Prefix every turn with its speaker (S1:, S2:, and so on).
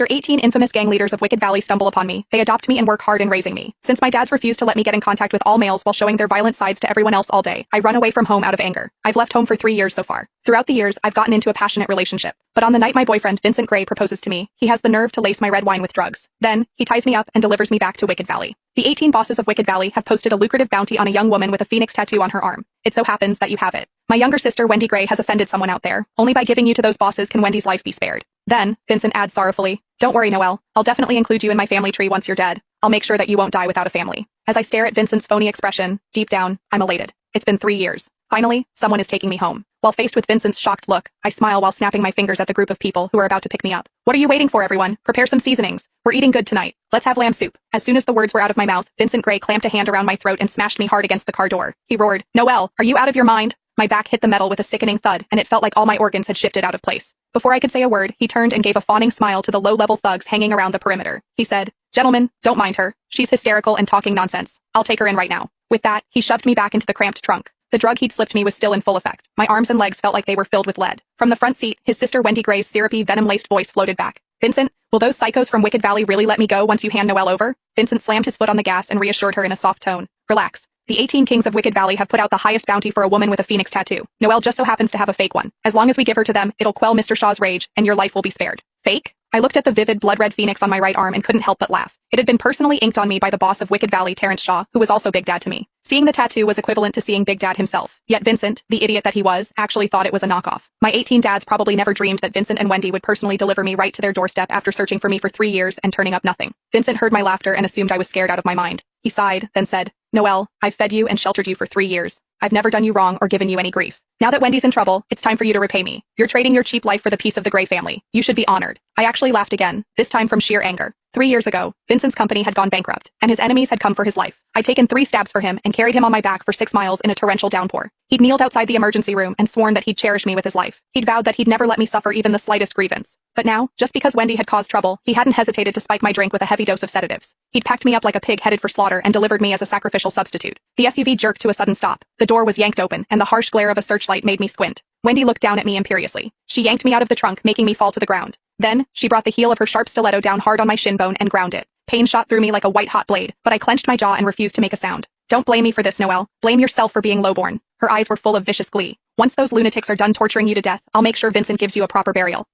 S1: After 18 infamous gang leaders of Wicked Valley stumble upon me, they adopt me and work hard in raising me. Since my dads refuse to let me get in contact with all males while showing their violent sides to everyone else all day, I run away from home out of anger. I've left home for 3 years so far. Throughout the years, I've gotten into a passionate relationship. But on the night my boyfriend, Vincent Gray, proposes to me, he has the nerve to lace my red wine with drugs. Then, he ties me up and delivers me back to Wicked Valley. The 18 bosses of Wicked Valley have posted a lucrative bounty on a young woman with a phoenix tattoo on her arm. It so happens that you have it. My younger sister, Wendy Gray, has offended someone out there. Only by giving you to those bosses can Wendy's life be spared. Then, Vincent adds sorrowfully, "Don't worry, Noelle. I'll definitely include you in my family tree once you're dead. I'll make sure that you won't die without a family." As I stare at Vincent's phony expression, deep down, I'm elated. It's been 3 years. Finally, someone is taking me home. While faced with Vincent's shocked look, I smile while snapping my fingers at the group of people who are about to pick me up. "What are you waiting for, everyone? Prepare some seasonings. We're eating good tonight. Let's have lamb soup." As soon as the words were out of my mouth, Vincent Gray clamped a hand around my throat and smashed me hard against the car door. He roared, "Noelle, are you out of your mind?" My back hit the metal with a sickening thud, and it felt like all my organs had shifted out of place. Before I could say a word, he turned and gave a fawning smile to the low-level thugs hanging around the perimeter. He said, "Gentlemen, don't mind her. She's hysterical and talking nonsense. I'll take her in right now." With that, he shoved me back into the cramped trunk. The drug he'd slipped me was still in full effect. My arms and legs felt like they were filled with lead. From the front seat, his sister Wendy Gray's syrupy, venom-laced voice floated back. "Vincent, will those psychos from Wicked Valley really let me go once you hand Noelle over?" Vincent slammed his foot on the gas and reassured her in a soft tone. "Relax. The 18 kings of Wicked Valley have put out the highest bounty for a woman with a phoenix tattoo. Noelle just so happens to have a fake one. As long as we give her to them, it'll quell Mr. Shaw's rage, and your life will be spared." "Fake?" I looked at the vivid blood-red phoenix on my right arm and couldn't help but laugh. It had been personally inked on me by the boss of Wicked Valley, Terrence Shaw, who was also Big Dad to me. Seeing the tattoo was equivalent to seeing Big Dad himself. Yet Vincent, the idiot that he was, actually thought it was a knockoff. My 18 dads probably never dreamed that Vincent and Wendy would personally deliver me right to their doorstep after searching for me for 3 years and turning up nothing. Vincent heard my laughter and assumed I was scared out of my mind. He sighed, then said, "Noelle, I've fed you and sheltered you for 3 years. I've never done you wrong or given you any grief. Now that Wendy's in trouble, it's time for you to repay me. You're trading your cheap life for the peace of the Gray family. You should be honored." I actually laughed again, this time from sheer anger. 3 years ago, Vincent's company had gone bankrupt, and his enemies had come for his life. I'd taken 3 stabs for him and carried him on my back for 6 miles in a torrential downpour. He'd kneeled outside the emergency room and sworn that he'd cherish me with his life. He'd vowed that he'd never let me suffer even the slightest grievance. But now, just because Wendy had caused trouble, he hadn't hesitated to spike my drink with a heavy dose of sedatives. He'd packed me up like a pig headed for slaughter and delivered me as a sacrificial substitute. The SUV jerked to a sudden stop. The door was yanked open, and the harsh glare of a searchlight made me squint. Wendy looked down at me imperiously. She yanked me out of the trunk, making me fall to the ground. Then, she brought the heel of her sharp stiletto down hard on my shin bone and ground it. Pain shot through me like a white-hot blade, but I clenched my jaw and refused to make a sound. "Don't blame me for this, Noelle. Blame yourself for being lowborn." Her eyes were full of vicious glee. "Once those lunatics are done torturing you to death, I'll make sure Vincent gives you a proper burial.